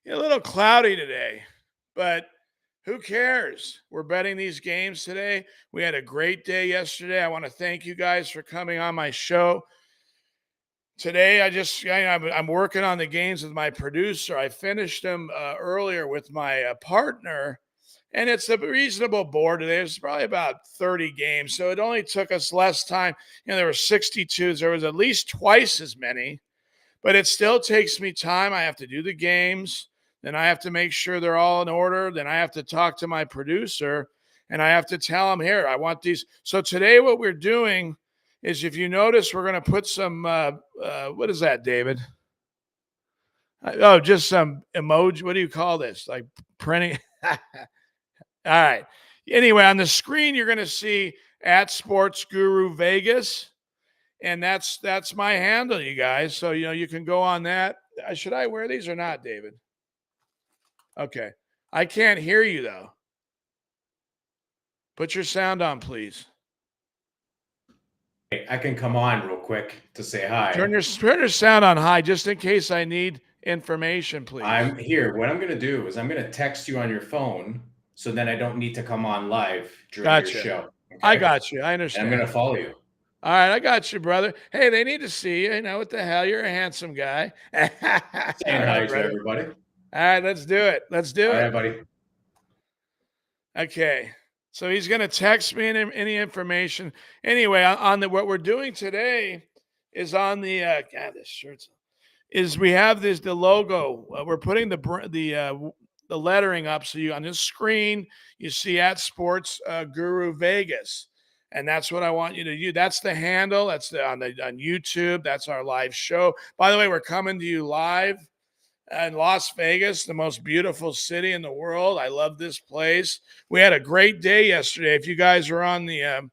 A little cloudy today, but who cares? We're betting these games today. We had a great day yesterday. I want to thank you guys for coming on my show. Today, I'm working on the games with my producer. I finished them earlier with my partner, and it's a reasonable board today. It's probably about 30 games, so it only took us less time. There were 62. There was at least twice as many, but it still takes me time. I have to do the games, then I have to make sure they're all in order. Then I have to talk to my producer, and I have to tell him, here, I want these. So today, what we're doing is, if you notice, we're going to put some, what is that, David? Oh, just some emoji. What do you call this? Like printing? All right. Anyway, on the screen, you're going to see at Sports Guru Vegas. And that's my handle, you guys. So, you can go on that. Should I wear these or not, David? Okay. I can't hear you, though. Put your sound on, please. I can come on real quick to say hi. Turn your sound on high just in case I need information, please. I'm here. What I'm going to do is I'm going to text you on your phone, so then I don't need to come on live during your show. Okay? I got you. I understand. And I'm going to follow you. All right, I got you, brother. Hey, they need to see you. What the hell? You're a handsome guy. Saying hi to everybody. All right, let's do it. All right, buddy. Okay. So he's going to text me any information. Anyway, on what we're doing today is on the this shirt's is we have the logo. We're putting the lettering up, so you on this screen you see at Sports Guru Vegas, and that's what I want you to do. That's the handle. That's on YouTube. That's our live show. By the way, we're coming to you live in Las Vegas, the most beautiful city in the world. I love this place. We had a great day yesterday. If you guys were on the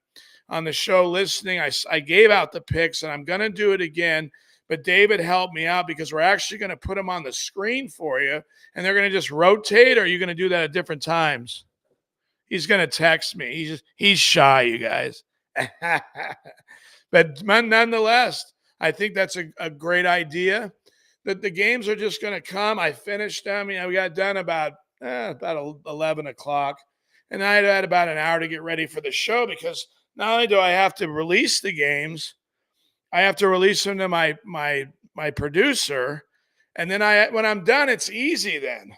show listening, I gave out the picks, and I'm going to do it again. But David helped me out because we're actually going to put them on the screen for you, and they're going to just rotate, or are you going to do that at different times? He's going to text me. He's shy, you guys. But nonetheless, I think that's a great idea. That the games are just going to come. I finished them. We got done about 11 o'clock. And I had about an hour to get ready for the show, because not only do I have to release the games, I have to release them to my producer. And then when I'm done, it's easy then.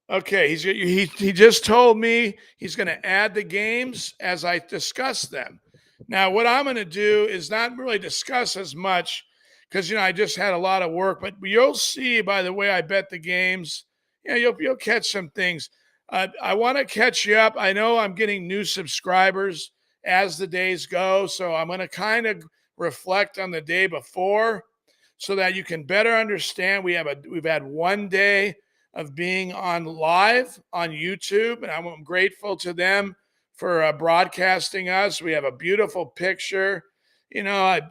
Okay, he just told me he's going to add the games as I discuss them. Now, what I'm going to do is not really discuss as much, because I just had a lot of work. But you'll see by the way I bet the games, you'll catch some things. I want to catch you up. I know I'm getting new subscribers as the days go, so I'm going to kind of reflect on the day before, so that you can better understand. We've had one day of being on live on YouTube, and I'm grateful to them for broadcasting us. We have a beautiful picture. I've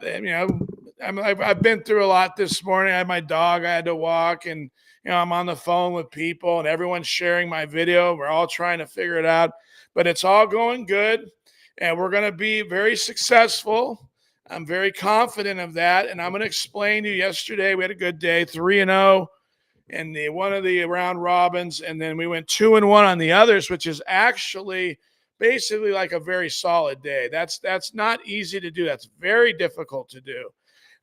been through a lot this morning. I had my dog I had to walk, and I'm on the phone with people, and everyone's sharing my video. We're all trying to figure it out, but it's all going good, and we're going to be very successful. I'm very confident of that, and I'm going to explain to you. Yesterday we had a good day, 3-0 in one of the round robins, and then we went 2-1 on the others, which is actually basically like a very solid day. That's not easy to do. That's very difficult to do.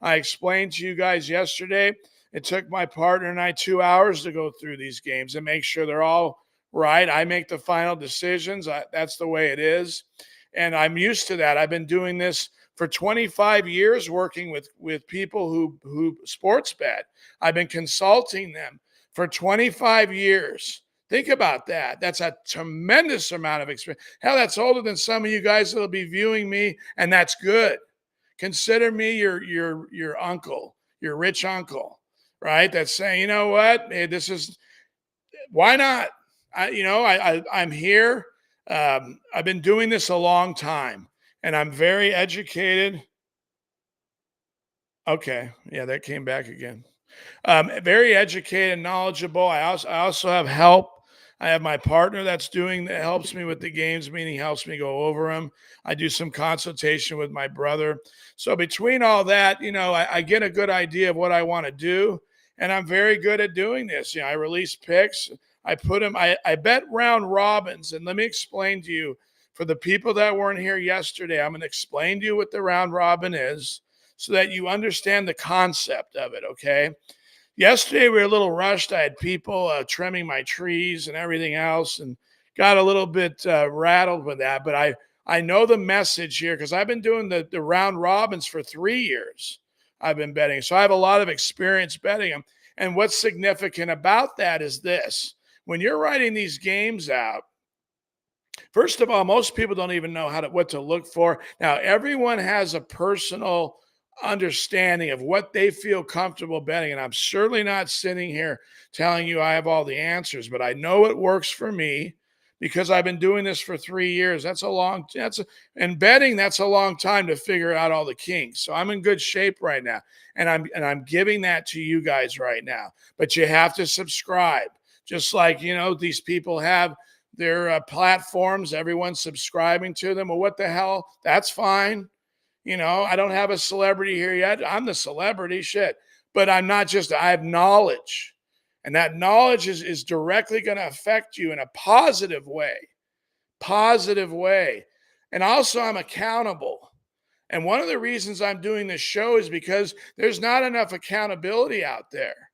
I explained to you guys yesterday, it took my partner and I 2 hours to go through these games and make sure they're all right. I make the final decisions. That's the way it is, and I'm used to that. I've been doing this for 25 years, working with people who sports bet. I've been consulting them for 25 years. Think about that. That's a tremendous amount of experience. Hell, that's older than some of you guys that'll be viewing me, and that's good. Consider me your uncle, your rich uncle, right? That's saying, you know what? Hey, why not? I'm here. I've been doing this a long time, and I'm very educated. Okay. Yeah, that came back again. Very educated, knowledgeable. I also have help. I have my partner that helps me with the games, meaning helps me go over them. I do some consultation with my brother. So between all that, I get a good idea of what I want to do. And I'm very good at doing this. I release picks. I put them, I bet round robins. And let me explain to you, for the people that weren't here yesterday, I'm going to explain to you what the round robin is so that you understand the concept of it, okay? Yesterday we were a little rushed. I had people trimming my trees and everything else, and got a little bit rattled with that. But I know the message here because I've been doing the round robins for 3 years. I've been betting, so I have a lot of experience betting them. And what's significant about that is this: when you're writing these games out, first of all, most people don't even know what to look for. Now, everyone has a personal understanding of what they feel comfortable betting, and I'm certainly not sitting here telling you I have all the answers, but I know it works for me because I've been doing this for 3 years. And betting, that's a long time to figure out all the kinks. So I'm in good shape right now, and I'm giving that to you guys right now. But you have to subscribe, just like these people have their platforms. Everyone's subscribing to them. Well, what the hell? That's fine. I don't have a celebrity here yet. I'm the celebrity, shit. But I'm not just, I have knowledge. And that knowledge is directly going to affect you in a positive way. Positive way. And also, I'm accountable. And one of the reasons I'm doing this show is because there's not enough accountability out there.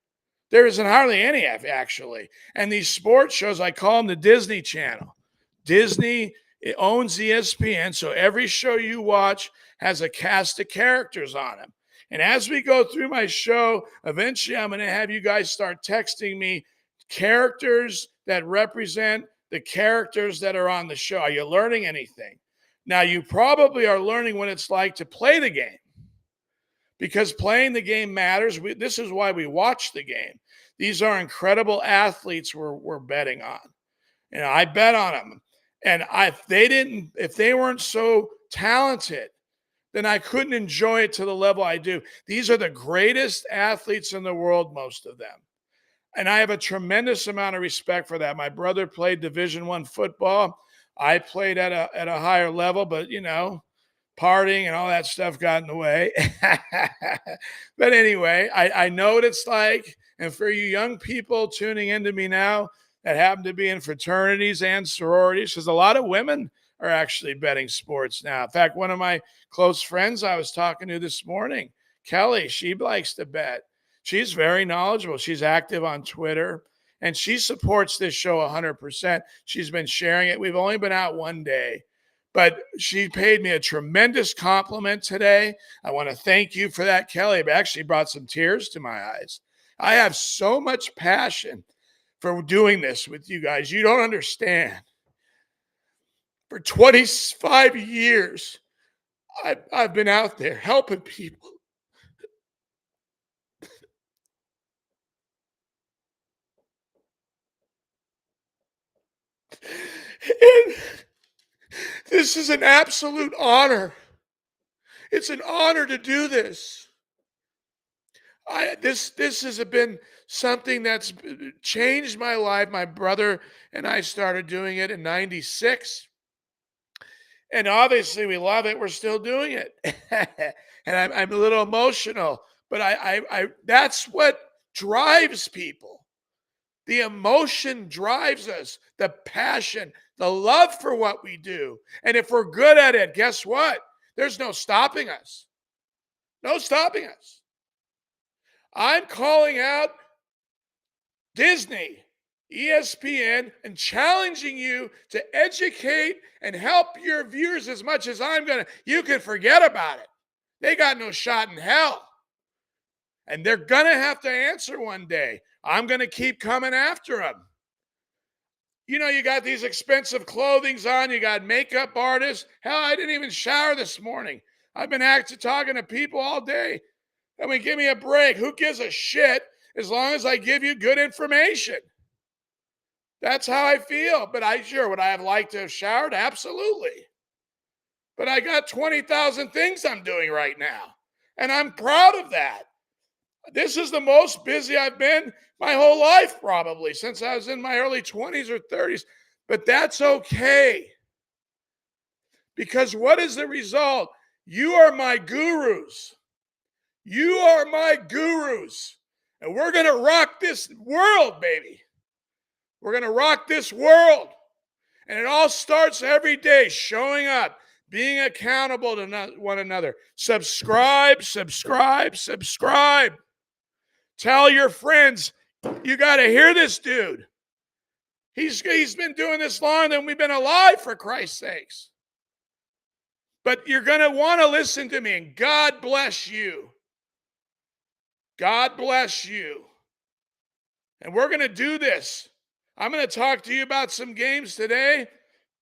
There isn't hardly any, actually. And these sports shows, I call them the Disney Channel. Disney, it owns ESPN, so every show you watch has a cast of characters on them. And as we go through my show, eventually I'm going to have you guys start texting me characters that represent the characters that are on the show. Are you learning anything? Now, you probably are learning what it's like to play the game, because playing the game matters. This is why we watch the game. These are incredible athletes we're betting on. I bet on them. And if they weren't so talented, then I couldn't enjoy it to the level I do. These are the greatest athletes in the world, most of them. And I have a tremendous amount of respect for that. My brother played Division I football. I played at a higher level, but partying and all that stuff got in the way. But anyway, I know what it's like. And for you young people tuning into me now that happen to be in fraternities and sororities, because a lot of women are actually betting sports now. In fact, one of my close friends I was talking to this morning, Kelly, she likes to bet. She's very knowledgeable. She's active on Twitter, and she supports this show 100%. She's been sharing it. We've only been out one day, but she paid me a tremendous compliment today. I want to thank you for that, Kelly. It actually brought some tears to my eyes. I have so much passion for doing this with you guys. You don't understand. For 25 years, I've been out there helping people. And this is an absolute honor. It's an honor to do this. This has been something that's changed my life. My brother and I started doing it in '96. And obviously we love it. We're still doing it. And I'm a little emotional, but I that's what drives people. The emotion drives us, the passion, the love for what we do. And if we're good at it, guess what? There's no stopping us. No stopping us. I'm calling out Disney, ESPN, and challenging you to educate and help your viewers as much as I'm going to. You can forget about it. They got no shot in hell. And they're going to have to answer one day. I'm going to keep coming after them. You got these expensive clothings on. You got makeup artists. Hell, I didn't even shower this morning. I've been talking to people all day. I mean, give me a break. Who gives a shit as long as I give you good information? That's how I feel. But would I have liked to have showered? Absolutely. But I got 20,000 things I'm doing right now. And I'm proud of that. This is the most busy I've been my whole life, probably, since I was in my early 20s or 30s. But that's okay. Because what is the result? You are my gurus. You are my gurus. And we're going to rock this world, baby. We're going to rock this world. And it all starts every day showing up, being accountable to one another. Subscribe, subscribe, subscribe. Tell your friends, you got to hear this dude. He's been doing this longer than we've been alive, for Christ's sakes. But you're going to want to listen to me, and God bless you. God bless you. And we're going to do this. I'm going to talk to you about some games today.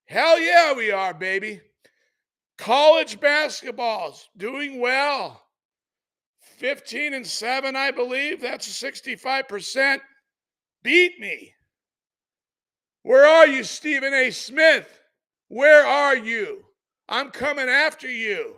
Hell yeah, we are, baby. College basketball's doing well. 15-7, I believe. That's 65%. Beat me. Where are you, Stephen A. Smith? Where are you? I'm coming after you.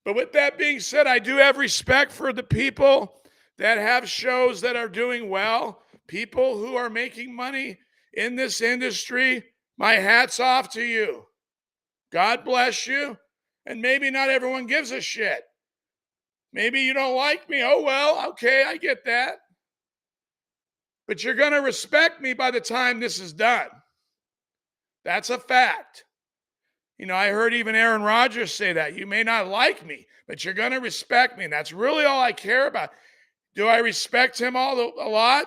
But with that being said, I do have respect for the people that have shows that are doing well, people who are making money in this industry. My hat's off to you. God bless you. And maybe not everyone gives a shit. Maybe you don't like me. Oh, well, okay, I get that. But you're going to respect me by the time this is done. That's a fact. You know, I heard even Aaron Rodgers say that. You may not like me, but you're going to respect me. And that's really all I care about. Do I respect him a lot?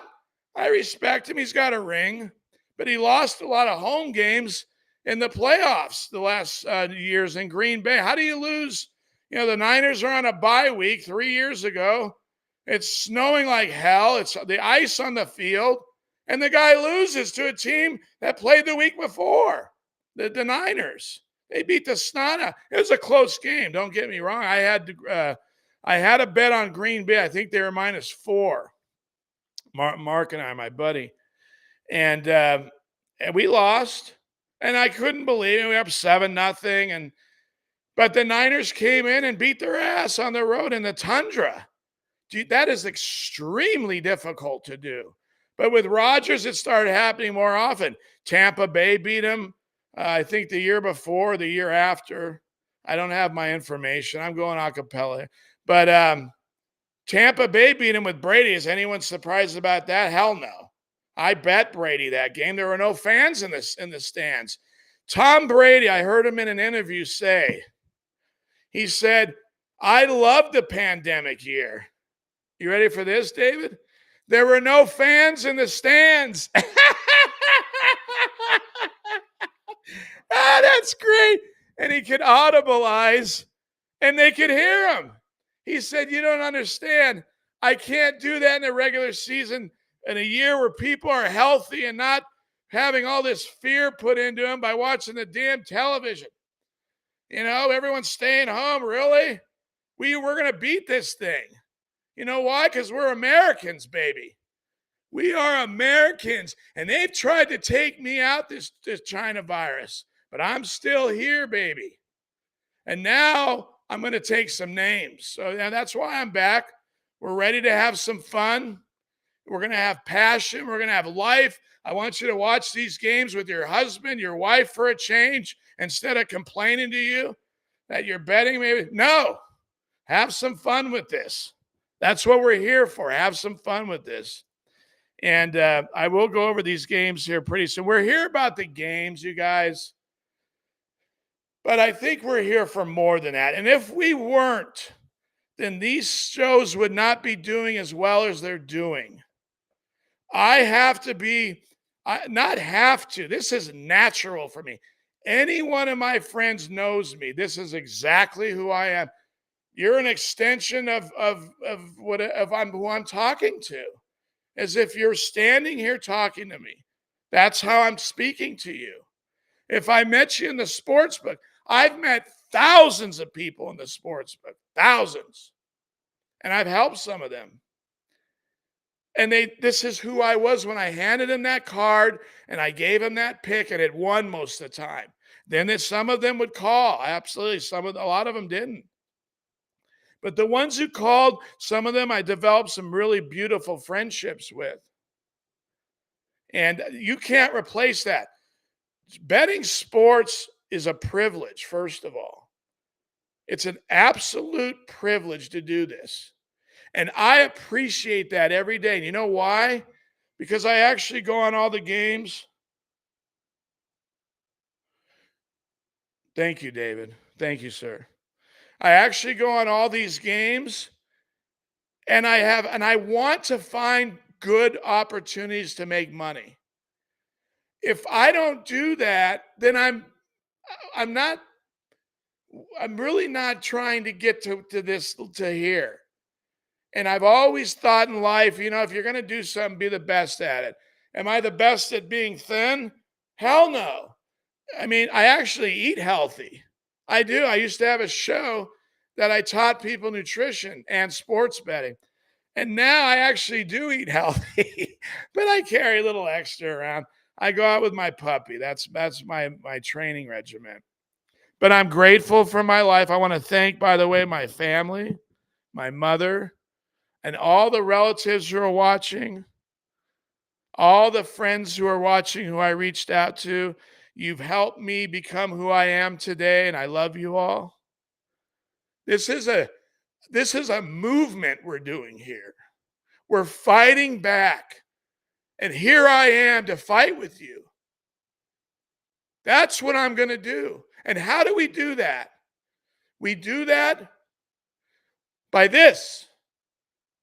I respect him. He's got a ring. But he lost a lot of home games in the playoffs the last years in Green Bay. How do you lose? You know, the Niners are on a bye week 3 years ago. It's snowing like hell. It's the ice on the field. And the guy loses to a team that played the week before, the Niners. They beat the snot out. It was a close game. Don't get me wrong. I had a bet on Green Bay. I think they were -4. Mark and I, my buddy. And we lost. And I couldn't believe it. We were up 7-0. But the Niners came in and beat their ass on the road in the tundra. That is extremely difficult to do. But with Rodgers, it started happening more often. Tampa Bay beat him, I think the year before, the year after. I don't have my information. I'm going a cappella. But Tampa Bay beat him with Brady. Is anyone surprised about that? Hell no. I bet Brady that game. There were no fans in the stands. Tom Brady, I heard him in an interview say, he said, I love the pandemic year. You ready for this, David? There were no fans in the stands. That's great. And he could audibilize, and they could hear him. He said, you don't understand. I can't do that in a regular season in a year where people are healthy and not having all this fear put into them by watching the damn television. You know, everyone's staying home. Really? We're going to beat this thing. You know why? Because we're Americans, baby. We are Americans. And they've tried to take me out, this China virus. But I'm still here, baby. And now I'm going to take some names. So that's why I'm back. We're ready to have some fun. We're going to have passion. We're going to have life. I want you to watch these games with your husband, your wife for a change, instead of complaining to you that you're betting maybe. No, have some fun with this. That's what we're here for. Have some fun with this. And I will go over these games here pretty soon. We're here about the games, you guys. But I think we're here for more than that. And if we weren't, then these shows would not be doing as well as they're doing. I have to be, not have to, this is natural for me. Any one of my friends knows me. This is exactly who I am. You're an extension of who I'm talking to, as if you're standing here talking to me. That's how I'm speaking to you. If I met you in the sports book, I've met thousands of people in the sports book, thousands, and I've helped some of them. And this is who I was when I handed them that card and I gave them that pick, and it won most of the time. Then some of them would call. Absolutely. A lot of them didn't. But the ones who called, some of them I developed some really beautiful friendships with. And you can't replace that. Betting sports is a privilege, first of all. It's an absolute privilege to do this. And I appreciate that every day. And you know why? Because I actually go on all the games. Thank you, David. Thank you, sir. I actually go on all these games, and I want to find good opportunities to make money. If I don't do that, then I'm not I'm really not trying to get to this to here. And I've always thought in life, if you're going to do something, be the best at it. Am I the best at being thin? Hell no. I mean, I actually eat healthy. I do. I used to have a show that I taught people nutrition and sports betting. And now I actually do eat healthy, but I carry a little extra around. I go out with my puppy. That's my training regimen. But I'm grateful for my life. I want to thank, by the way, my family, my mother, and all the relatives who are watching, all the friends who are watching who I reached out to. You've helped me become who I am today, and I love you all. This is a movement we're doing here. We're fighting back. And here I am to fight with you. That's what I'm going to do. And how do we do that? We do that by this.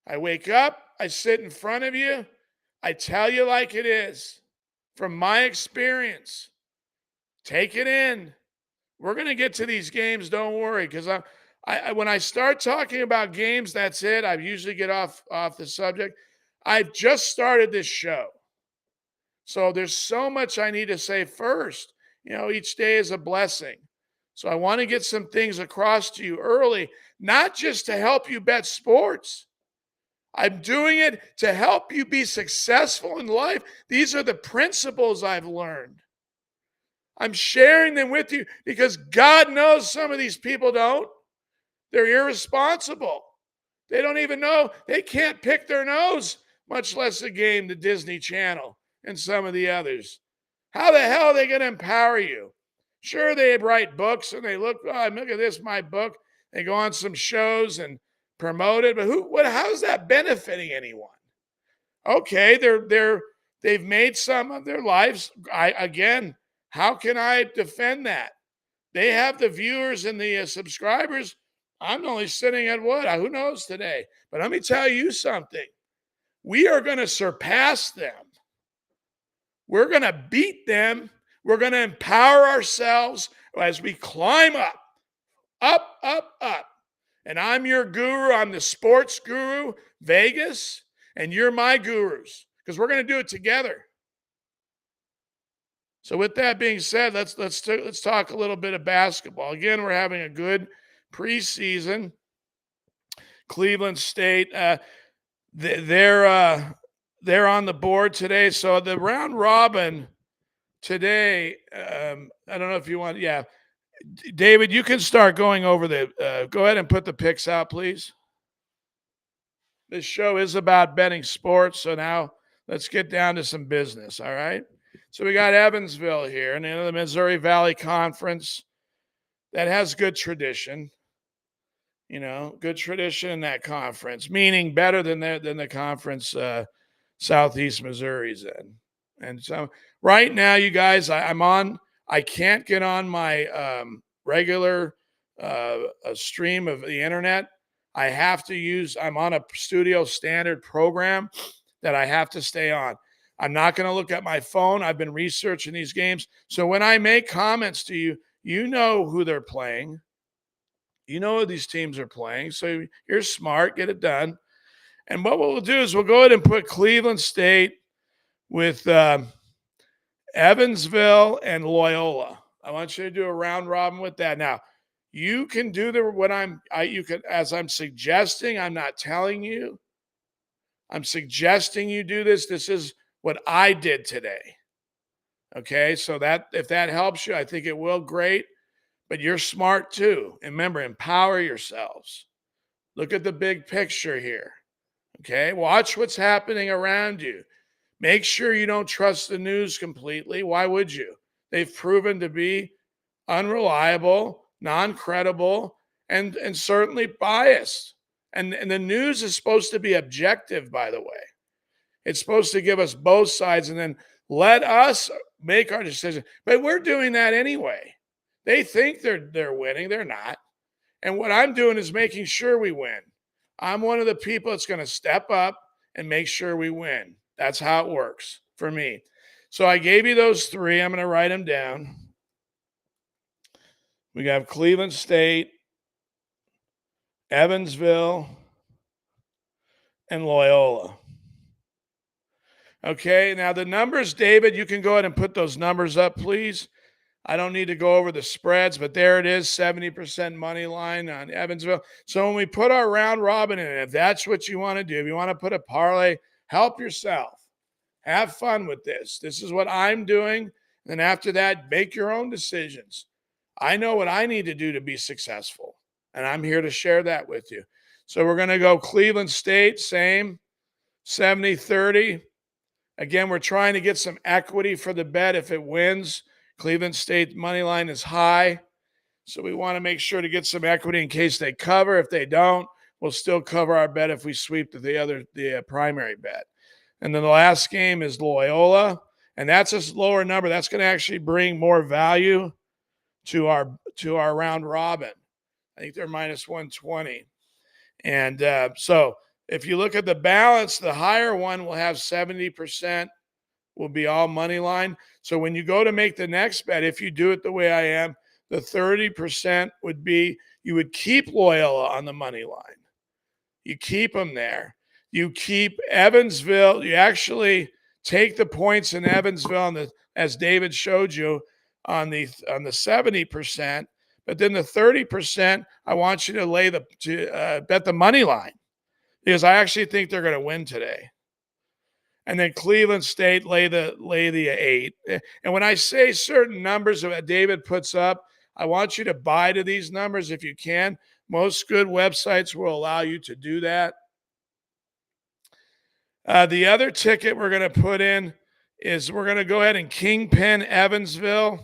I wake up, I sit in front of you, I tell you like it is from my experience. Take it in. We're going to get to these games, don't worry, because when I start talking about games, that's it. I usually get off the subject. I've just started this show. So there's so much I need to say first. Each day is a blessing. So I want to get some things across to you early, not just to help you bet sports. I'm doing it to help you be successful in life. These are the principles I've learned. I'm sharing them with you because God knows some of these people don't. They're irresponsible. They don't even know. They can't pick their nose, much less a game, the Disney Channel and some of the others. How the hell are they going to empower you? Sure, they write books and they look at this, my book. They go on some shows and promote it, but how is that benefiting anyone? Okay, they've made some of their lives. How can I defend that? They have the viewers and the subscribers. I'm only sitting at what? Who knows today? But let me tell you something. We are going to surpass them. We're going to beat them. We're going to empower ourselves as we climb up, up, up, up. And I'm your guru. I'm the sports guru, Vegas, and you're my gurus because we're going to do it together. So with that being said, let's talk a little bit of basketball. Again, we're having a good preseason. Cleveland State, they're on the board today. So the round robin today, I don't know if you want, yeah. David, you can start going over go ahead and put the picks out, please. This show is about betting sports, so now let's get down to some business, all right? So we got Evansville here, and the Missouri Valley Conference that has good tradition. Good tradition in that conference, meaning better than the conference Southeast Missouri's in. And so right now, you guys, I can't get on my regular stream of the internet. I'm on a studio standard program that I have to stay on. I'm not going to look at my phone. I've been researching these games. So when I make comments to you, you know who they're playing. You know who these teams are playing. So you're smart. Get it done. And what we'll do is we'll go ahead and put Cleveland State with Evansville and Loyola. I want you to do a round robin with that. Now, you can do as I'm suggesting. I'm not telling you. I'm suggesting you do this. This is what I did today. Okay, so if that helps you, I think it will. Great. But you're smart too. And remember, empower yourselves. Look at the big picture here. Okay, watch what's happening around you. Make sure you don't trust the news completely. Why would you? They've proven to be unreliable, non-credible, and certainly biased. And the news is supposed to be objective, by the way. It's supposed to give us both sides and then let us make our decision. But we're doing that anyway. They think they're winning. They're not. And what I'm doing is making sure we win. I'm one of the people that's going to step up and make sure we win. That's how it works for me. So I gave you those three. I'm going to write them down. We got Cleveland State, Evansville, and Loyola. Okay, now the numbers, David, you can go ahead and put those numbers up, please. I don't need to go over the spreads, but there it is, 70% money line on Evansville. So when we put our round robin in, if that's what you want to do, if you want to put a parlay, help yourself. Have fun with this. This is what I'm doing. And after that, make your own decisions. I know what I need to do to be successful, and I'm here to share that with you. So we're going to go Cleveland State, same, 70-30. Again, we're trying to get some equity for the bet if it wins. Cleveland State money line is high, so we want to make sure to get some equity in case they cover. If they don't, we'll still cover our bet if we sweep the primary bet. And then the last game is Loyola, and that's a lower number. That's going to actually bring more value to our round robin. I think they're minus 120. And so if you look at the balance, the higher one will have 70%, will be all money line. So when you go to make the next bet, if you do it the way I am, the 30% would be you would keep Loyola on the money line. You keep them there. You keep Evansville. You actually take the points in Evansville, as David showed you, on the 70%. But then the 30%, I want you to bet the money line, because I actually think they're going to win today. And then Cleveland State lay the 8. And when I say certain numbers that David puts up, I want you to buy to these numbers if you can. Most good websites will allow you to do that. The other ticket we're going to put in is we're going to go ahead and Kingpin Evansville.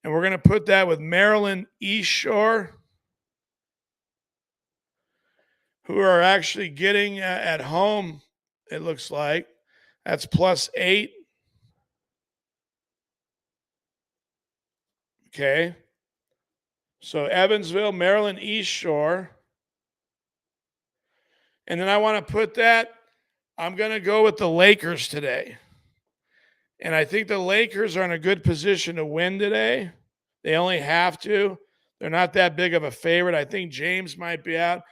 And we're going to put that with Maryland East Shore, who are actually getting at home, it looks like. That's +8. Okay. So Evansville, Maryland East Shore. And then I want to put that, I'm going to go with the Lakers today. And I think the Lakers are in a good position to win today. They only have to. They're not that big of a favorite. I think James might be out.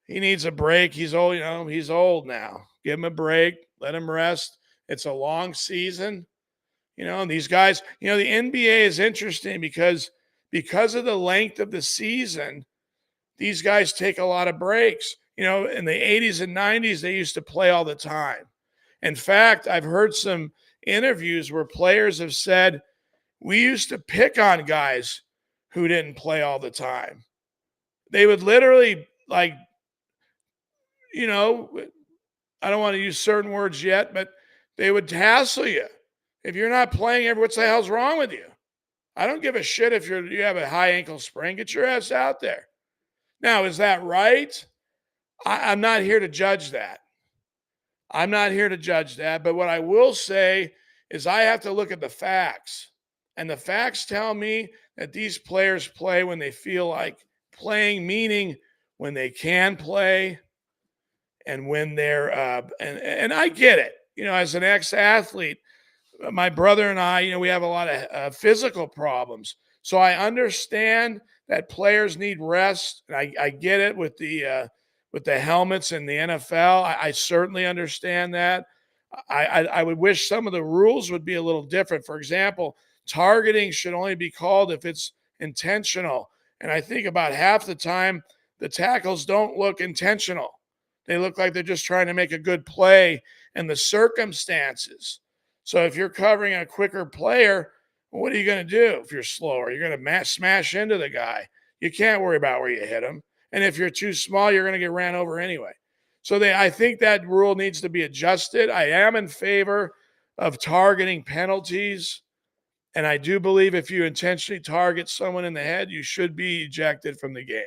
He needs a break. He's old, he's old now. Give him a break. Let him rest. It's a long season. And these guys, the NBA is interesting because of the length of the season, these guys take a lot of breaks. In the 80s and 90s, they used to play all the time. In fact, I've heard some interviews where players have said, we used to pick on guys who didn't play all the time. They would literally, I don't want to use certain words yet, but they would hassle you. If you're not playing, what the hell's wrong with you? I don't give a shit if you have a high ankle sprain. Get your ass out there. Now, is that right? I'm not here to judge that. But what I will say is I have to look at the facts. And the facts tell me that these players play when they feel like playing, meaning when they can play and when they're and I get it. As an ex-athlete, my brother and I, we have a lot of physical problems. So I understand that players need rest. And I get it with the helmets in the NFL. I certainly understand that. I would wish some of the rules would be a little different. For example, targeting should only be called if it's intentional. And I think about half the time, the tackles don't look intentional. They look like they're just trying to make a good play in the circumstances. So if you're covering a quicker player, what are you going to do if you're slower? You're going to smash into the guy. You can't worry about where you hit him. And if you're too small, you're going to get ran over anyway. So I think that rule needs to be adjusted. I am in favor of targeting penalties. And I do believe if you intentionally target someone in the head, you should be ejected from the game.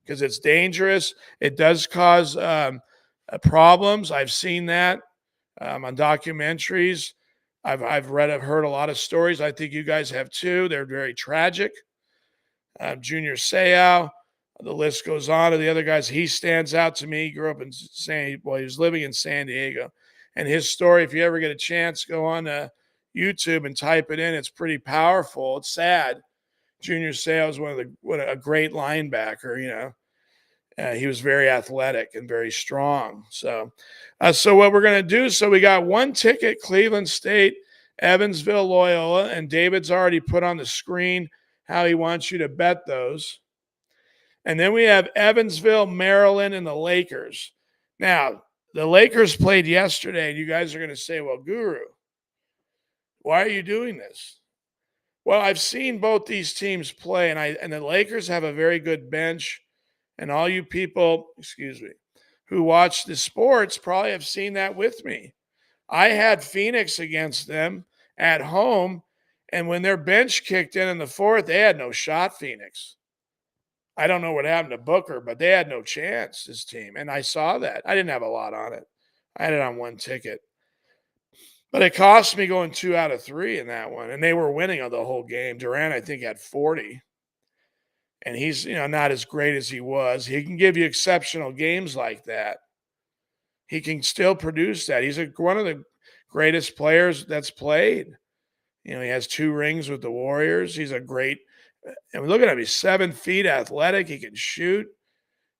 because it's dangerous. It does cause problems. I've seen that on documentaries. I've heard a lot of stories. I think you guys have too. They're very tragic. Junior Seau, the list goes on to the other guys. He stands out to me. He grew up in he was living in San Diego. And his story, if you ever get a chance, go on YouTube and type it in. It's pretty powerful. It's sad. Junior Seau is a great linebacker, he was very athletic and very strong. So what we're going to do, so we got one ticket, Cleveland State, Evansville, Loyola, and David's already put on the screen how he wants you to bet those. And then we have Evansville, Maryland, and the Lakers. Now, the Lakers played yesterday, and you guys are going to say, well, Guru, why are you doing this? Well, I've seen both these teams play, and the Lakers have a very good bench. And all you people, who watch the sports probably have seen that with me. I had Phoenix against them at home, and when their bench kicked in the fourth, they had no shot, Phoenix. I don't know what happened to Booker, but they had no chance, this team. And I saw that. I didn't have a lot on it. I had it on one ticket. But it cost me going 2 out of 3 in that one. And they were winning the whole game. Durant, I think, had 40. And he's, not as great as he was. He can give you exceptional games like that. He can still produce that. He's one of the greatest players that's played. He has 2 rings with the Warriors. He's a great, and look at him. He's 7 feet athletic. He can shoot.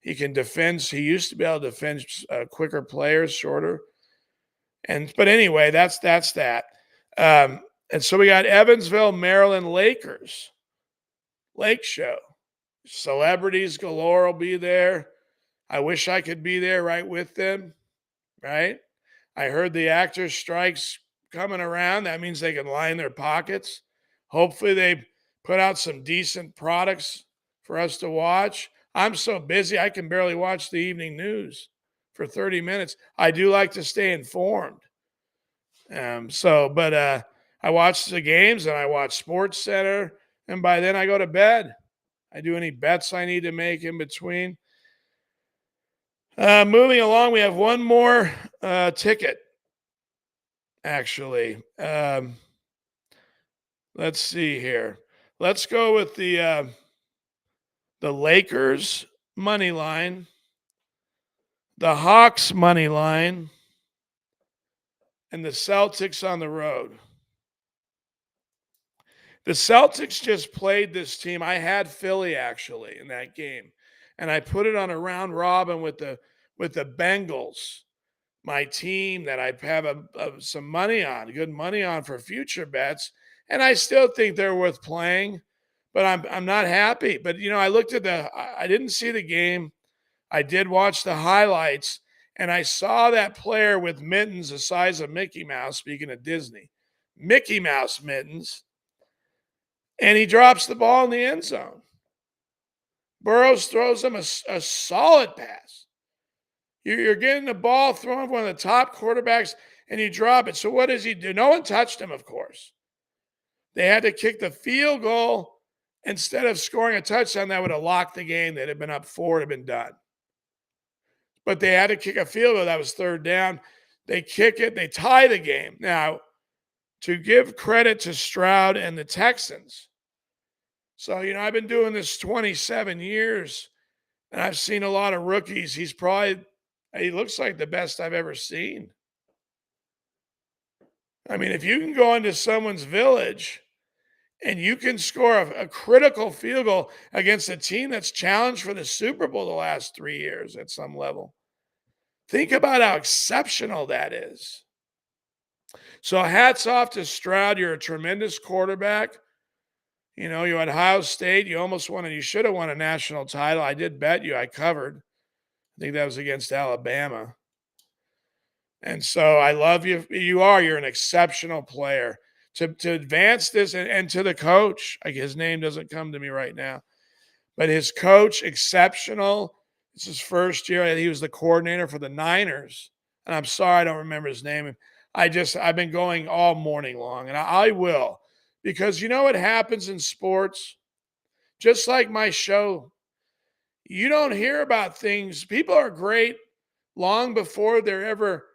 He can defend. He used to be able to defend quicker players, shorter. But anyway, that's that. And so we got Evansville, Maryland, Lakers. Lake Show. Celebrities galore will be there. I wish I could be there right with them, right? I heard the actors' strike's coming around. That means they can line their pockets. Hopefully they put out some decent products for us to watch. I'm so busy, I can barely watch the evening news for 30 minutes. I do like to stay informed. I watch the games and I watch Sports Center, and by then I go to bed. I do any bets I need to make in between. Moving along, we have one more ticket, actually. Let's see here. Let's go with the Lakers money line, the Hawks money line, and the Celtics on the road. The Celtics just played this team. I had Philly actually in that game, and I put it on a round robin with the Bengals, my team that I have some money on, good money on for future bets, and I still think they're worth playing, but I'm not happy. But I looked at I didn't see the game. I did watch the highlights, and I saw that player with mittens the size of Mickey Mouse. Speaking of Disney, Mickey Mouse mittens. And he drops the ball in the end zone. Burrows throws him a solid pass. You're getting the ball thrown from one of the top quarterbacks, and you drop it. So what does he do? No one touched him, of course. They had to kick the field goal instead of scoring a touchdown that would have locked the game. They'd have been up 4, it would have been done. But they had to kick a field goal. That was 3rd down. They kick it. They tie the game. Now, to give credit to Stroud and the Texans. So, I've been doing this 27 years, and I've seen a lot of rookies. He looks like the best I've ever seen. I mean, if you can go into someone's village and you can score a critical field goal against a team that's challenged for the Super Bowl the last 3 years at some level, think about how exceptional that is. So hats off to Stroud. You're a tremendous quarterback. You had Ohio State. You should have won a national title. I did bet you. I covered. I think that was against Alabama. And so I love you. You're an exceptional player. To advance this, and to the coach, his name doesn't come to me right now, but his coach, exceptional. It's his first year. He was the coordinator for the Niners. And I'm sorry I don't remember his name. I've been going all morning long, and I will, because what happens in sports, just like my show, You don't hear about things. People are great long before they're ever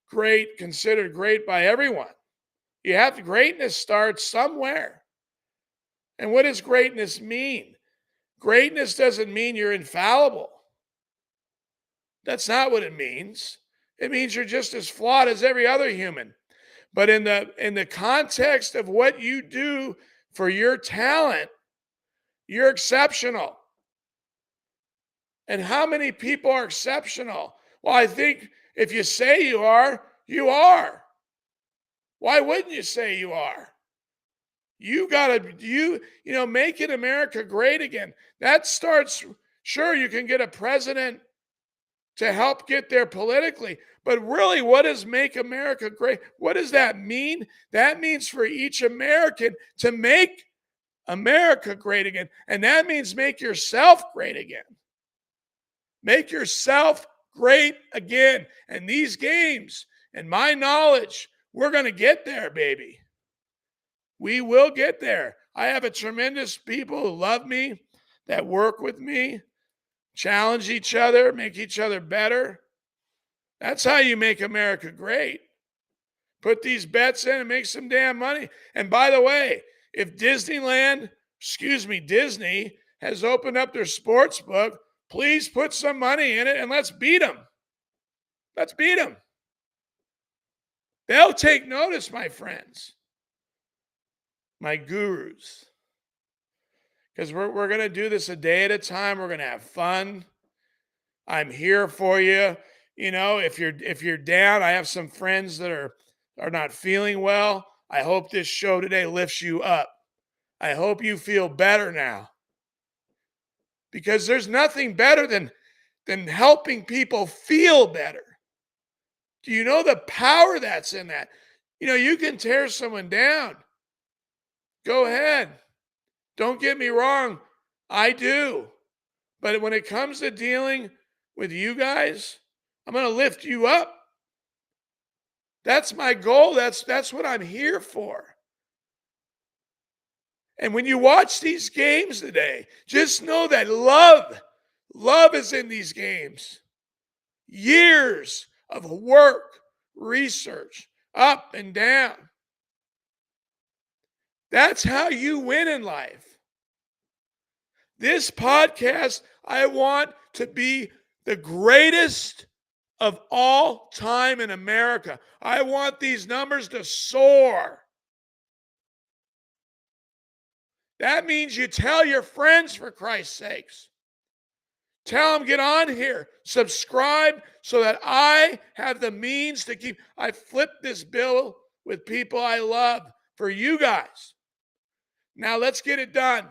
great, considered great by everyone. Greatness starts somewhere. And what does greatness mean? Greatness doesn't mean you're infallible. That's not what it means. It means you're just as flawed as every other human. But in the context of what you do for your talent, you're exceptional. And how many people are exceptional? Well, I think if you say you are, you are. Why wouldn't you say you are? You gotta making America great again. That starts, sure, you can get a president to help get there politically. But really, what does make America great? What does that mean? That means for each American to make America great again. And that means make yourself great again. Make yourself great again. And these games, and my knowledge, we're going to get there, baby. We will get there. I have a tremendous people who love me, that work with me, challenge each other, make each other better. That's how you make America great. Put these bets in and make some damn money. And by the way, if Disney has opened up their sports book, please put some money in it and let's beat them. Let's beat them. They'll take notice, my friends, my gurus. Because we're going to do this a day at a time. We're going to have fun. I'm here for you. You know, if you're down, I have some friends that are not feeling well. I hope this show today lifts you up. I hope you feel better now. Because there's nothing better than helping people feel better. Do you know the power that's in that? You know, you can tear someone down. Go ahead. Don't get me wrong. I do. But when it comes to dealing with you guys, I'm going to lift you up. That's my goal. That's what I'm here for. And when you watch these games today, just know that love is in these games. Years of work, research, up and down. That's how you win in life. This podcast, I want to be the greatest of all time in America. I want these numbers to soar. That means you tell your friends, for Christ's sakes. Tell them, get on here. Subscribe so that I have the means to keep. I flip this bill with people I love for you guys. Now let's get it done.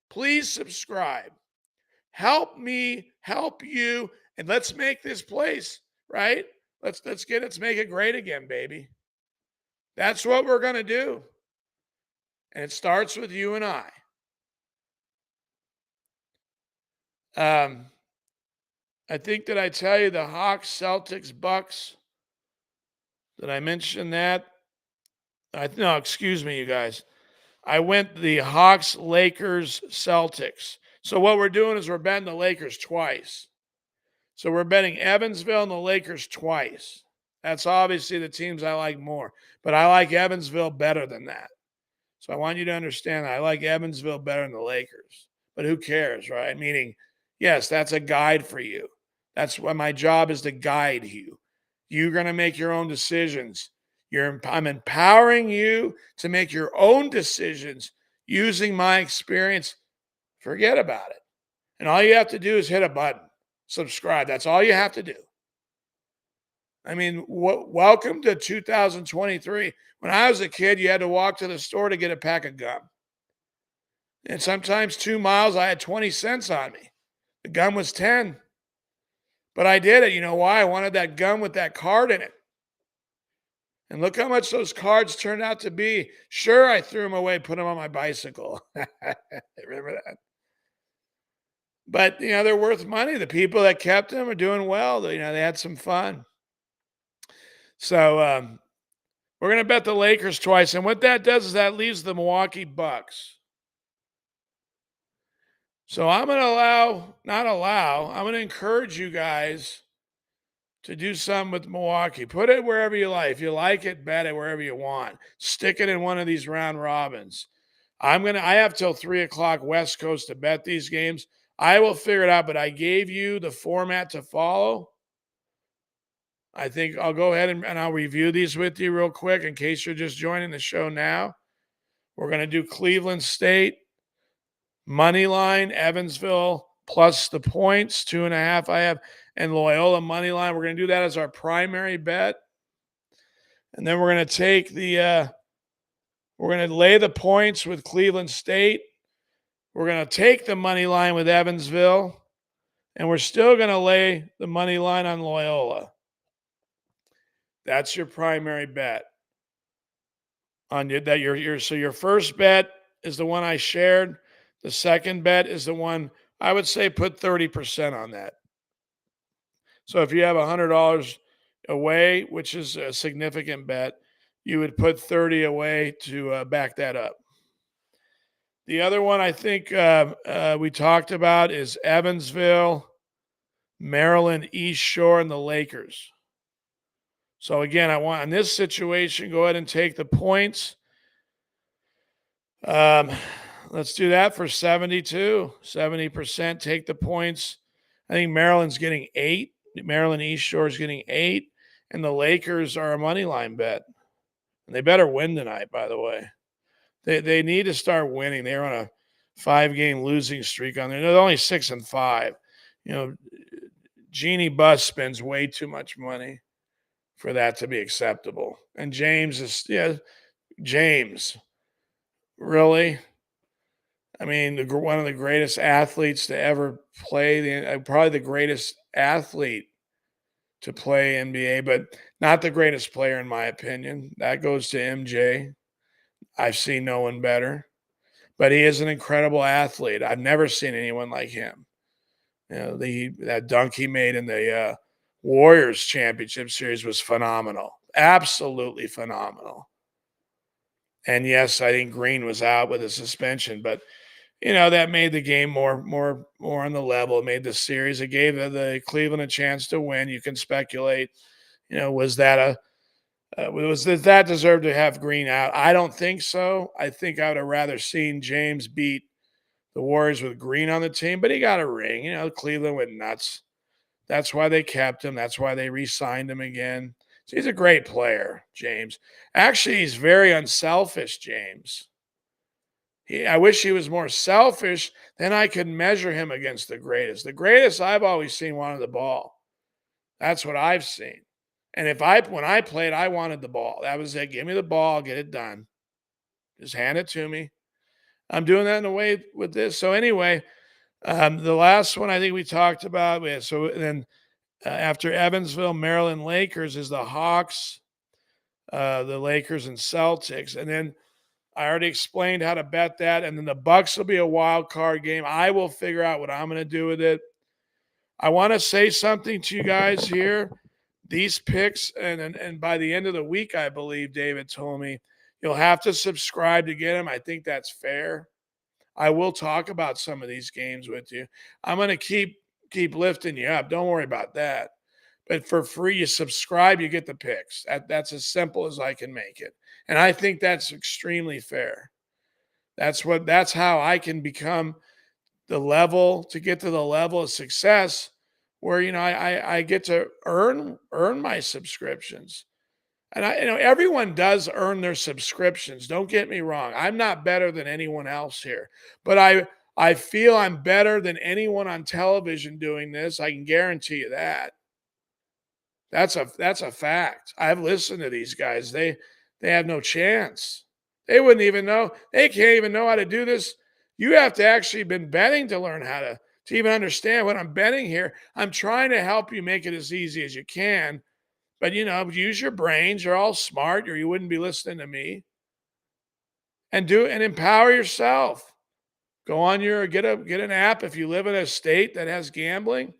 Please subscribe. Help me help you, and let's make this place, right? Let's make it great again, baby. That's what we're going to do. And it starts with you and I. I think that I tell you the Hawks, Celtics, Bucks. Did I mention that? No, excuse me, you guys. I went the Hawks, Lakers, Celtics. So what we're doing is we're betting the Lakers twice. So we're betting Evansville and the Lakers twice. That's obviously the teams I like more. But I like Evansville better than that. So I want you to understand that I like Evansville better than the Lakers. But who cares, right? Meaning, yes, that's a guide for you. That's what my job is, to guide you. You're going to make your own decisions. I'm empowering you to make your own decisions using my experience. Forget about it. And all you have to do is hit a button. Subscribe. That's all you have to do. I mean, welcome to 2023. When I was a kid, you had to walk to the store to get a pack of gum. And sometimes 2 miles, I had 20 cents on me. The gum was 10. But I did it. You know why? I wanted that gum with that card in it. And look how much those cards turned out to be. Sure, I threw them away, put them on my bicycle. Remember that? But, they're worth money. The people that kept them are doing well. They had some fun. So we're going to bet the Lakers twice. And what that does is that leaves the Milwaukee Bucks. So I'm going to I'm going to encourage you guys to do something with Milwaukee. Put it wherever you like. If you like it, bet it wherever you want. Stick it in one of these round robins. I have till 3:00 West Coast to bet these games. I will figure it out, but I gave you the format to follow. I think I'll go ahead and I'll review these with you real quick in case you're just joining the show now. We're going to do Cleveland State, money line, Evansville plus the points, 2.5 I have, and Loyola money line. We're going to do that as our primary bet. And then we're going to take we're going to lay the points with Cleveland State. We're going to take the money line with Evansville. And we're still going to lay the money line on Loyola. That's your primary bet. So your first bet is the one I shared. The second bet is the one I would say put 30% on that. So if you have $100 away, which is a significant bet, you would put 30 away to back that up. The other one I think we talked about is Evansville, Maryland, East Shore, and the Lakers. So again, I want in this situation, go ahead and take the points. Let's do that for 70%. Take the points. I think Maryland's getting 8. Maryland East Shore is getting 8. And the Lakers are a money line bet. And they better win tonight, by the way. They need to start winning. They're on a 5-game losing streak on there. They're only 6-5. You know, Jeannie Buss spends way too much money for that to be acceptable. And James, really? I mean, one of the greatest athletes to ever play, probably the greatest athlete to play NBA, but not the greatest player in my opinion. That goes to MJ. I've seen no one better. But he is an incredible athlete. I've never seen anyone like him. You know, that dunk he made in the Warriors championship series was phenomenal. Absolutely phenomenal. And yes, I think Green was out with a suspension, but you know, that made the game more on the level. It made the series. It gave the Cleveland a chance to win. You can speculate, you know, was that deserved to have Green out? I don't think so. I think I would have rather seen James beat the Warriors with Green on the team, but he got a ring. You know, Cleveland went nuts. That's why they kept him. That's why they re-signed him again. So he's a great player, James. Actually, he's very unselfish, James. I wish he was more selfish. Then I could measure him against the greatest. The greatest I've always seen wanted the ball. That's what I've seen. And when I played, I wanted the ball. That was it. Give me the ball, get it done. Just hand it to me. I'm doing that in a way with this. So anyway, the last one I think we talked about. So then after Evansville, Maryland Lakers is the Hawks, the Lakers and Celtics. And then I already explained how to bet that. And then the Bucks will be a wild card game. I will figure out what I'm going to do with it. I want to say something to you guys here. These picks, and by the end of the week, I believe David told me, you'll have to subscribe to get them. I think that's fair. I will talk about some of these games with you. I'm going to keep lifting you up. Don't worry about that. But for free, you subscribe, you get the picks. That's as simple as I can make it. And I think that's extremely fair. That's how I can become get to the level of success where, you know, I get to earn my subscriptions. And everyone does earn their subscriptions. Don't get me wrong. I'm not better than anyone else here, but I feel I'm better than anyone on television doing this. I can guarantee you that. That's a fact. I've listened to these guys. They have no chance. They wouldn't even know. They can't even know how to do this. You have to actually been betting to learn how to even understand what I'm betting here. I'm trying to help you make it as easy as you can. But, you know, use your brains. You're all smart or you wouldn't be listening to me. And empower yourself. Go on get an app. If you live in a state that has gambling,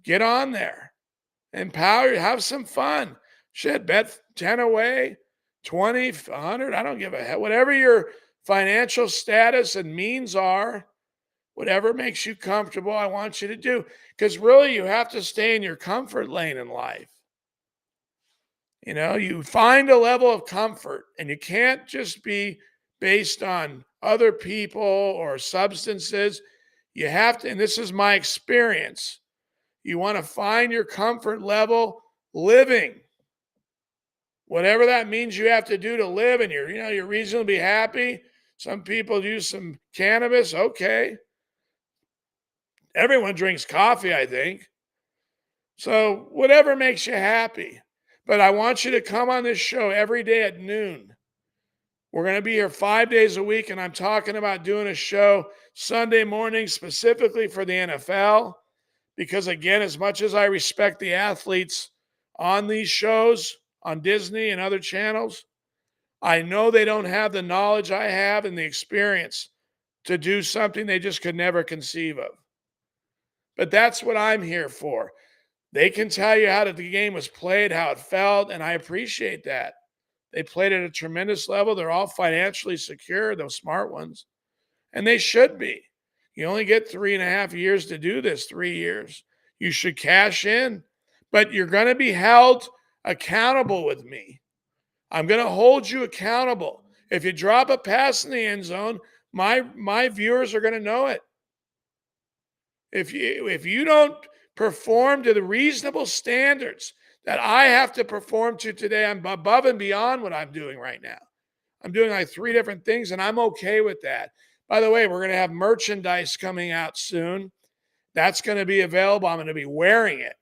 get on there. Empower, have some fun. Shit, bet 10 away, 20, 100. I don't give a heck. Whatever your financial status and means are, Whatever makes you comfortable, I want you to do. Because really, you have to stay in your comfort lane in life. You find a level of comfort, and you can't just be based on other people or substances. You have to, and this is my experience, you want to find your comfort level living. Whatever that means you have to do to live, and you're reasonably happy. Some people use some cannabis. Okay. Everyone drinks coffee, I think. So whatever makes you happy. But I want you to come on this show every day at noon. We're going to be here 5 days a week, and I'm talking about doing a show Sunday morning specifically for the NFL. Because again, as much as I respect the athletes on these shows, on Disney and other channels, I know they don't have the knowledge I have and the experience to do something they just could never conceive of. But that's what I'm here for. They can tell you how the game was played, how it felt, and I appreciate that. They played at a tremendous level. They're all financially secure, those smart ones, and they should be. You only get 3.5 years to do this, 3 years. You should cash in, but you're going to be held accountable with me. I'm going to hold you accountable. If you drop a pass in the end zone, my viewers are going to know it. If you don't perform to the reasonable standards that I have to perform to today, I'm above and beyond what I'm doing right now. I'm doing like 3 different things, and I'm okay with that. By the way, we're going to have merchandise coming out soon. That's going to be available. I'm going to be wearing it.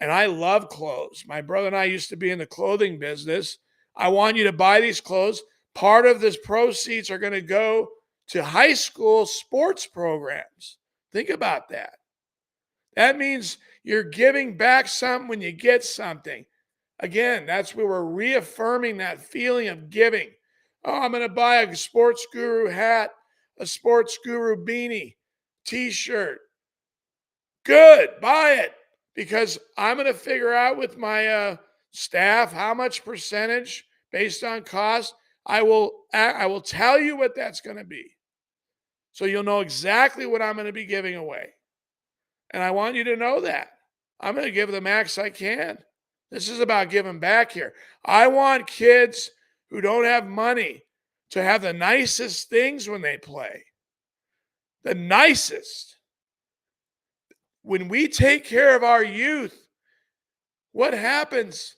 And I love clothes. My brother and I used to be in the clothing business. I want you to buy these clothes. Part of this proceeds are going to go to high school sports programs. Think about that. That means you're giving back something when you get something. Again, that's where we're reaffirming that feeling of giving. Oh, I'm going to buy a Sports Guru hat, a Sports Guru beanie, t-shirt. Good, buy it. Because I'm going to figure out with my staff how much percentage based on cost. I will tell you what that's going to be. So you'll know exactly what I'm going to be giving away. And I want you to know that. I'm going to give the max I can. This is about giving back here. I want kids who don't have money to have the nicest things when they play. The nicest. When we take care of our youth, what happens?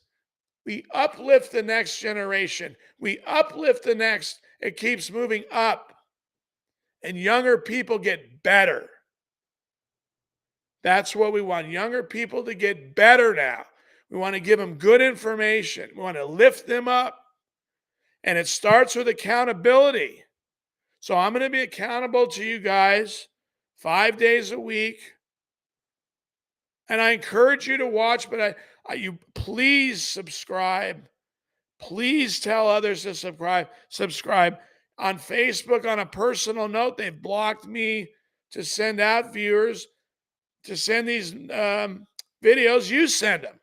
We uplift the next generation. We uplift the next. It keeps moving up. And younger people get better. That's what we want. Younger people to get better now. We want to give them good information. We want to lift them up. And it starts with accountability. So I'm going to be accountable to you guys 5 days a week. And I encourage you to watch, but you please subscribe. Please tell others to subscribe. On Facebook, on a personal note, they've blocked me to send out viewers, to send these videos. You send them.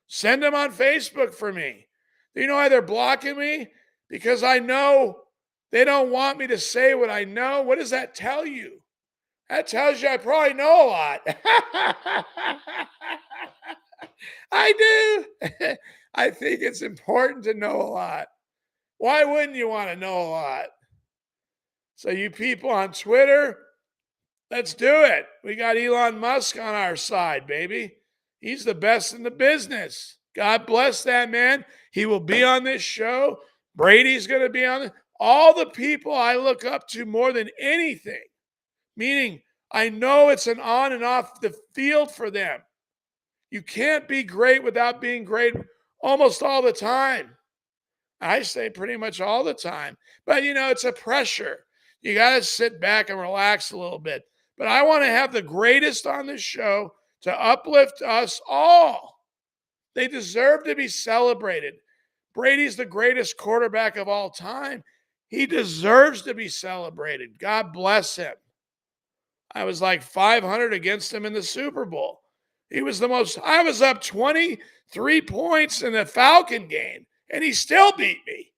Send them on Facebook for me. You know why they're blocking me? Because I know they don't want me to say what I know. What does that tell you? That tells you I probably know a lot. I do. I think it's important to know a lot. Why wouldn't you want to know a lot? So you people on Twitter, let's do it. We got Elon Musk on our side, baby. He's the best in the business. God bless that man. He will be on this show. Brady's going to be on it. All the people I look up to more than anything, meaning I know it's an on and off the field for them. You can't be great without being great almost all the time. I say pretty much all the time. But, it's a pressure. You got to sit back and relax a little bit. But I want to have the greatest on this show to uplift us all. They deserve to be celebrated. Brady's the greatest quarterback of all time. He deserves to be celebrated. God bless him. I was like 500 against him in the Super Bowl. I was up 23 points in the Falcon game, and he still beat me.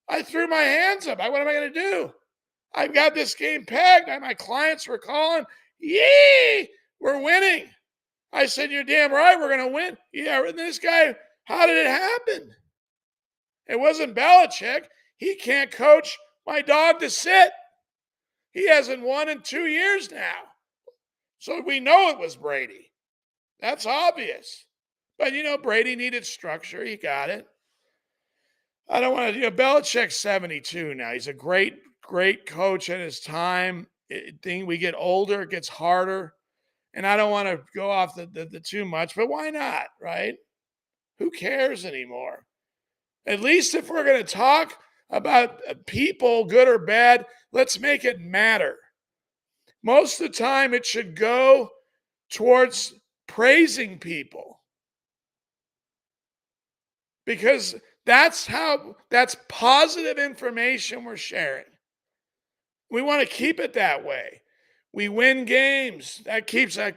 I threw my hands up. What am I going to do? I've got this game pegged. My clients were calling, yee, we're winning. I said, you're damn right, we're going to win. Yeah, and this guy, how did it happen? It wasn't Belichick. He can't coach my dog to sit. He hasn't won in 2 years now. So we know it was Brady. That's obvious. But, Brady needed structure. He got it. I don't want to, Belichick's 72 now. He's a great, great coach at his time. We get older, it gets harder. And I don't want to go off the too much, but why not, right? Who cares anymore? At least if we're going to talk about people, good or bad, let's make it matter. Most of the time, it should go towards praising people. Because that's positive information we're sharing. We want to keep it that way. We win games. That keeps a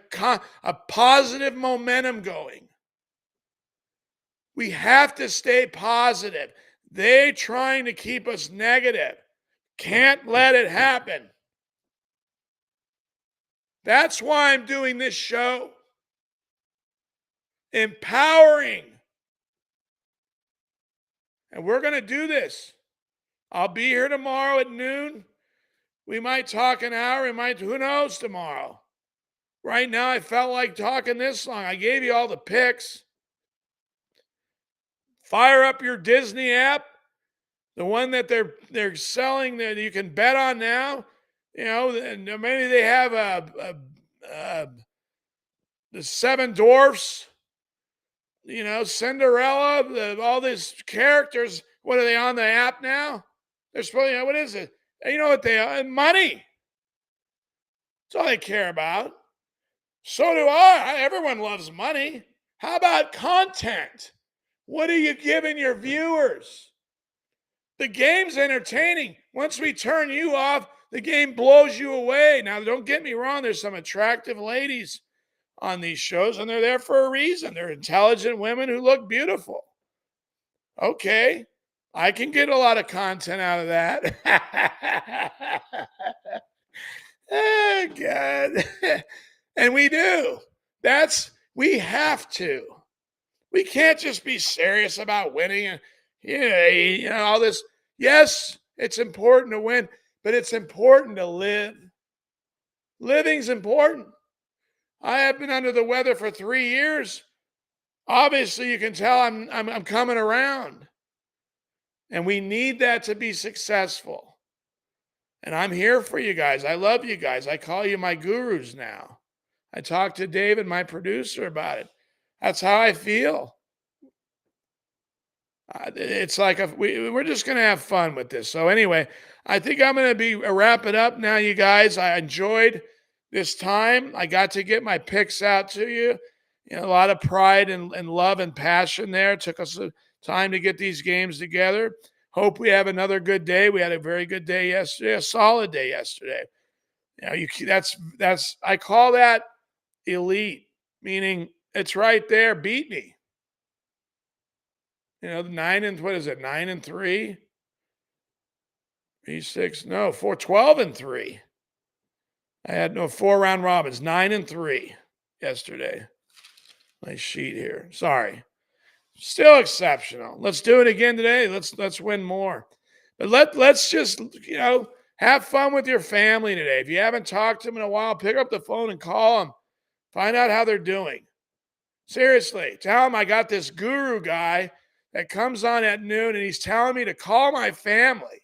positive momentum going. We have to stay positive. They're trying to keep us negative. Can't let it happen. That's why I'm doing this show. Empowering. And we're going to do this. I'll be here tomorrow at noon. We might talk an hour. Who knows tomorrow? Right now, I felt like talking this long. I gave you all the picks. Fire up your Disney app, the one that they're selling that you can bet on now. And maybe they have the Seven Dwarfs, Cinderella, all these characters. What are they on the app now? They're supposed to, what is it? You know what they are? Money. That's all they care about. So do I. Everyone loves money. How about content? What are you giving your viewers? The game's entertaining. Once we turn you off, the game blows you away. Now, don't get me wrong. There's some attractive ladies on these shows, and they're there for a reason. They're intelligent women who look beautiful. Okay. I can get a lot of content out of that. Oh, God. And we do. We have to. We can't just be serious about winning and, all this. Yes, it's important to win, but it's important to live. Living's important. I have been under the weather for 3 years. Obviously, you can tell I'm coming around. And we need that to be successful. And I'm here for you guys. I love you guys. I call you my gurus now. I talked to David, my producer, about it. That's how I feel. It's like we're just going to have fun with this. So anyway, I think I'm going to wrap it up now, you guys. I enjoyed this time. I got to get my picks out to you. A lot of pride and love and passion there. It took us time to get these games together. Hope we have another good day. We had a very good day yesterday, a solid day yesterday. I call that elite, meaning it's right there. Beat me. 9 and what is it? 9 and 3, 6, no, 4, 12 and 3. I had 4 round robins, 9 and 3 yesterday. My sheet here. Sorry. Still exceptional. Let's do it again today. Let's win more. But let's just, have fun with your family today. If you haven't talked to them in a while, pick up the phone and call them. Find out how they're doing. Seriously, tell them I got this guru guy that comes on at noon and he's telling me to call my family.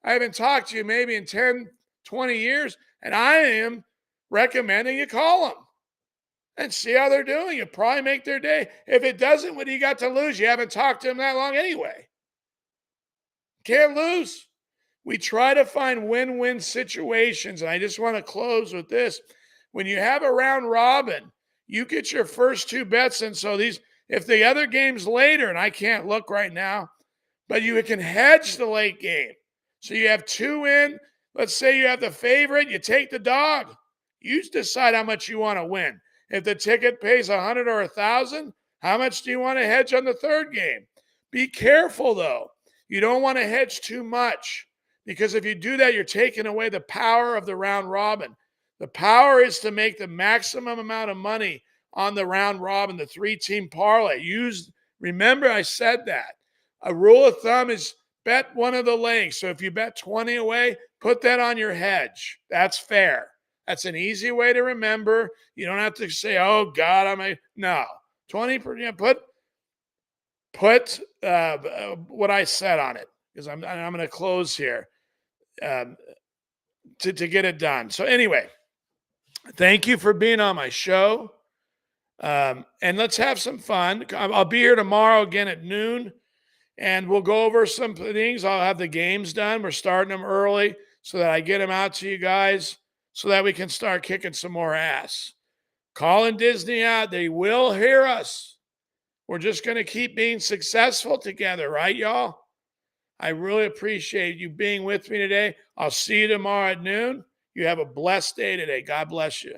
I haven't talked to you maybe in 10, 20 years, and I am recommending you call them and see how they're doing. It'll probably make their day. If it doesn't, what do you got to lose? You haven't talked to them that long anyway. Can't lose. We try to find win-win situations, and I just want to close with this. When you have a round robin, you get your first 2 bets in. So if the other game's later, and I can't look right now, but you can hedge the late game. So you have 2 in. Let's say you have the favorite. You take the dog. You decide how much you want to win. If the ticket pays 100 or 1,000, how much do you want to hedge on the third game? Be careful, though. You don't want to hedge too much Because if you do that, you're taking away the power of the round robin. The power is to make the maximum amount of money on the round robin, the 3-team parlay. Remember I said that. A rule of thumb is bet one of the legs. So if you bet 20 away, put that on your hedge. That's fair. That's an easy way to remember. You don't have to say, oh, God, no. 20%, put what I said on it, because I'm going to close here to get it done. So anyway, thank you for being on my show. And let's have some fun. I'll be here tomorrow again at noon, and we'll go over some things. I'll have the games done. We're starting them early so that I get them out to you guys so that we can start kicking some more ass. Calling Disney out. They will hear us. We're just going to keep being successful together, right, y'all? I really appreciate you being with me today. I'll see you tomorrow at noon. You have a blessed day today. God bless you.